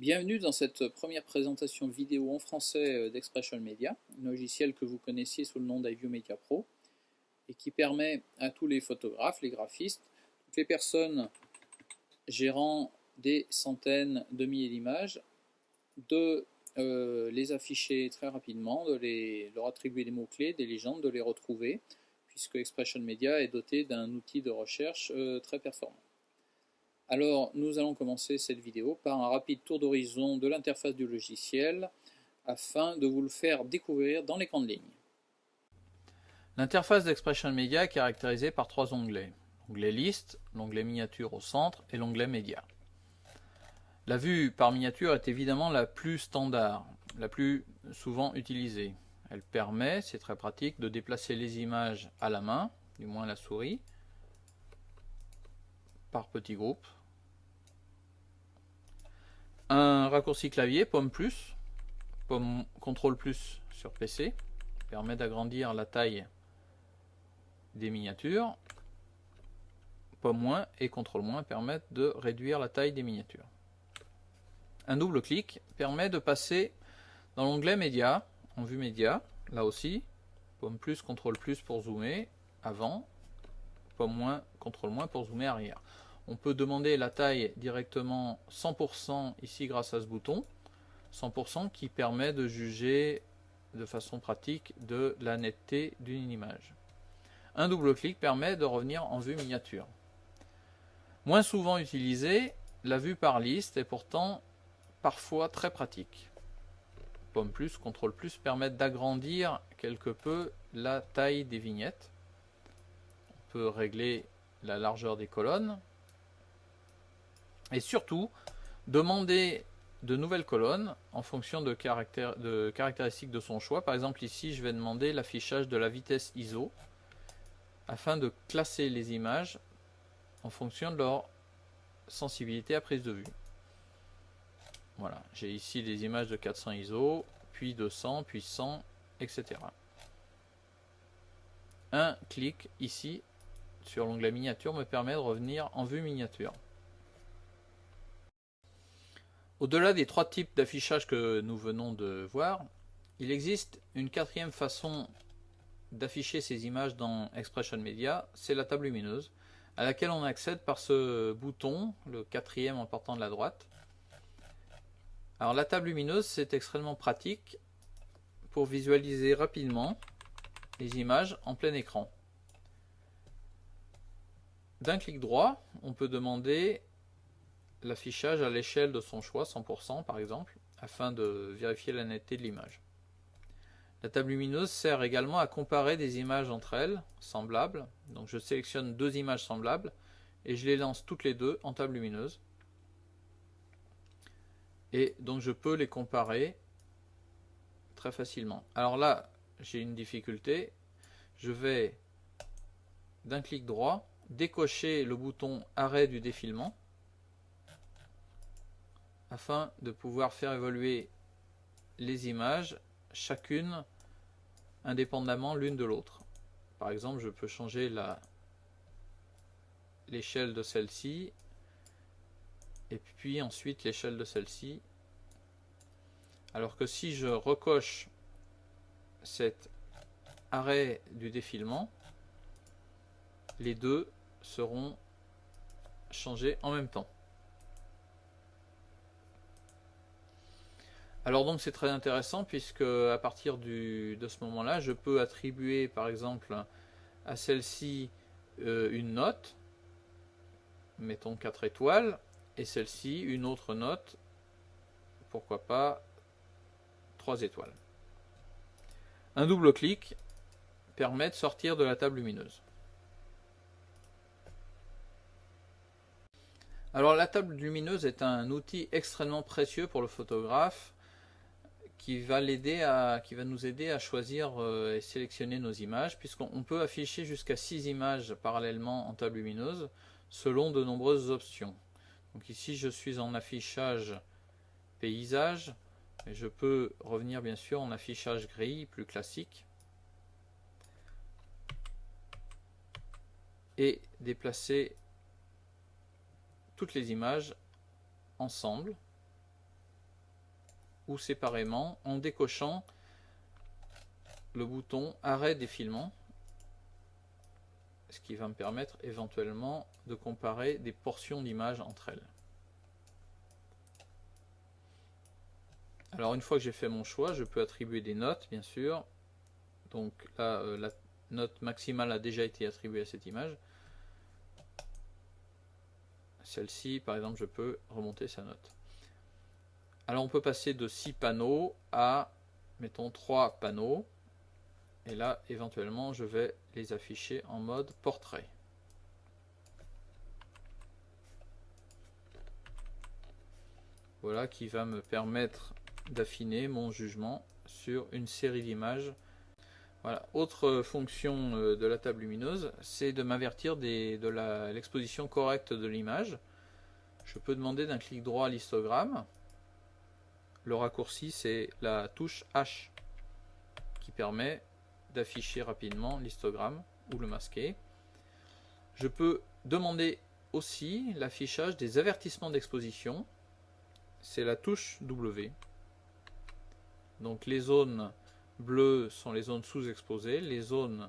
Bienvenue dans cette première présentation vidéo en français d'Expression Media, un logiciel que vous connaissiez sous le nom d'iView Media Pro et qui permet à tous les photographes, les graphistes, toutes les personnes gérant des centaines de milliers d'images de les afficher très rapidement, de leur attribuer des mots-clés, des légendes, de les retrouver, puisque Expression Media est doté d'un outil de recherche très performant. Alors, nous allons commencer cette vidéo par un rapide tour d'horizon de l'interface du logiciel afin de vous le faire découvrir dans les grandes lignes. L'interface d'Expression Media est caractérisée par trois onglets. L'onglet Liste, l'onglet Miniature au centre et l'onglet Média. La vue par miniature est évidemment la plus standard, la plus souvent utilisée. Elle permet, c'est très pratique, de déplacer les images à la main, du moins la souris, par petits groupes. Un raccourci clavier, pomme plus, pomme contrôle plus sur PC, permet d'agrandir la taille des miniatures. Pomme moins et contrôle moins permettent de réduire la taille des miniatures. Un double clic permet de passer dans l'onglet média, en vue média, là aussi, pomme plus, contrôle plus pour zoomer avant, pomme moins, contrôle moins pour zoomer arrière. On peut demander la taille directement 100% ici grâce à ce bouton, 100% qui permet de juger de façon pratique de la netteté d'une image. Un double clic permet de revenir en vue miniature. Moins souvent utilisé, la vue par liste est pourtant parfois très pratique. Pomme plus, contrôle plus permettent d'agrandir quelque peu la taille des vignettes. On peut régler la largeur des colonnes. Et surtout, demander de nouvelles colonnes en fonction de caractéristiques de son choix. Par exemple, ici, je vais demander l'affichage de la vitesse ISO afin de classer les images en fonction de leur sensibilité à prise de vue. Voilà, j'ai ici des images de 400 ISO, puis 200, puis 100, etc. Un clic ici sur l'onglet miniature me permet de revenir en vue miniature. Au-delà des trois types d'affichage que nous venons de voir, il existe une quatrième façon d'afficher ces images dans Expression Media, c'est la table lumineuse, à laquelle on accède par ce bouton, le quatrième en partant de la droite. Alors la table lumineuse, c'est extrêmement pratique pour visualiser rapidement les images en plein écran. D'un clic droit, on peut demander l'affichage à l'échelle de son choix, 100% par exemple, afin de vérifier la netteté de l'image. La table lumineuse sert également à comparer des images entre elles, semblables. Donc je sélectionne deux images semblables et je les lance toutes les deux en table lumineuse. Et donc je peux les comparer très facilement. Alors là, j'ai une difficulté. Je vais d'un clic droit décocher le bouton arrêt du défilement afin de pouvoir faire évoluer les images, chacune indépendamment l'une de l'autre. Par exemple, je peux changer l'échelle de celle-ci et puis ensuite l'échelle de celle-ci. Alors que si je recoche cet arrêt du défilement, les deux seront changés en même temps. Alors donc c'est très intéressant puisque à partir de ce moment-là, je peux attribuer par exemple à celle-ci une note, mettons 4 étoiles, et celle-ci une autre note, pourquoi pas 3 étoiles. Un double clic permet de sortir de la table lumineuse. Alors la table lumineuse est un outil extrêmement précieux pour le photographe qui va nous aider à choisir et sélectionner nos images, puisqu'on peut afficher jusqu'à 6 images parallèlement en table lumineuse selon de nombreuses options. Donc ici je suis en affichage paysage, et je peux revenir bien sûr en affichage grille plus classique et déplacer toutes les images ensemble ou séparément en décochant le bouton arrêt défilement, ce qui va me permettre éventuellement de comparer des portions d'image entre elles. Alors une fois que j'ai fait mon choix, je peux attribuer des notes bien sûr. Donc là la note maximale a déjà été attribuée à cette image. Celle-ci par exemple, je peux remonter sa note. Alors on peut passer de 6 panneaux à mettons 3 panneaux. Et là éventuellement je vais les afficher en mode portrait. Voilà qui va me permettre d'affiner mon jugement sur une série d'images. Voilà. Autre fonction de la table lumineuse, c'est de m'avertir de l'exposition correcte de l'image. Je peux demander d'un clic droit à l'histogramme. Le raccourci, c'est la touche H qui permet d'afficher rapidement l'histogramme ou le masquer. Je peux demander aussi l'affichage des avertissements d'exposition. C'est la touche W. Donc les zones bleues sont les zones sous-exposées, les zones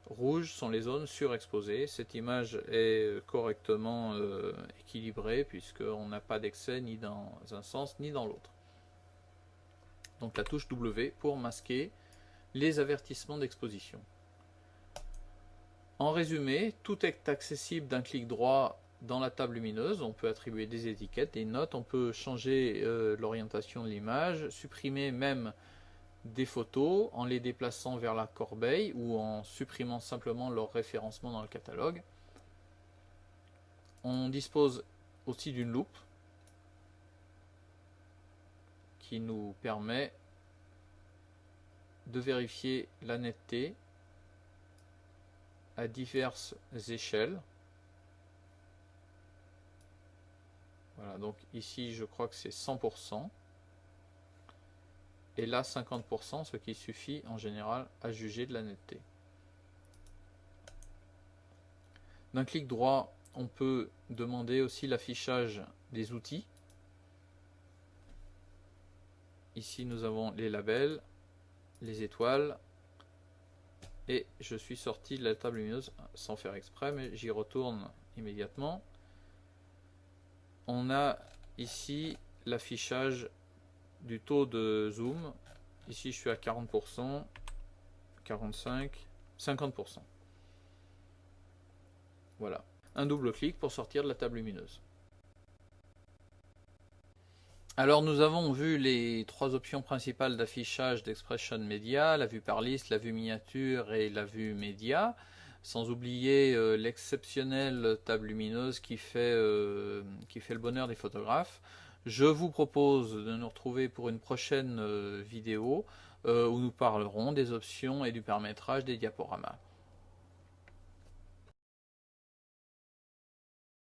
rouges sont les zones surexposées. Cette image est correctement équilibrée puisqu'on n'a pas d'excès ni dans un sens ni dans l'autre. Donc la touche W pour masquer les avertissements d'exposition. En résumé, tout est accessible d'un clic droit dans la table lumineuse. On peut attribuer des étiquettes, des notes, on peut changer l'orientation de l'image, supprimer même des photos en les déplaçant vers la corbeille ou en supprimant simplement leur référencement dans le catalogue. On dispose aussi d'une loupe qui nous permet de vérifier la netteté à diverses échelles. Voilà, donc ici je crois que c'est 100%. Et là 50%, ce qui suffit en général à juger de la netteté. D'un clic droit, on peut demander aussi l'affichage des outils. Ici nous avons les labels, les étoiles, et je suis sorti de la table lumineuse sans faire exprès, mais j'y retourne immédiatement. On a ici l'affichage du taux de zoom. Ici je suis à 40%, 45%, 50%. Voilà, un double clic pour sortir de la table lumineuse. Alors nous avons vu les trois options principales d'affichage d'Expression Media, la vue par liste, la vue miniature et la vue média, sans oublier l'exceptionnelle table lumineuse qui fait le bonheur des photographes. Je vous propose de nous retrouver pour une prochaine vidéo où nous parlerons des options et du paramétrage des diaporamas.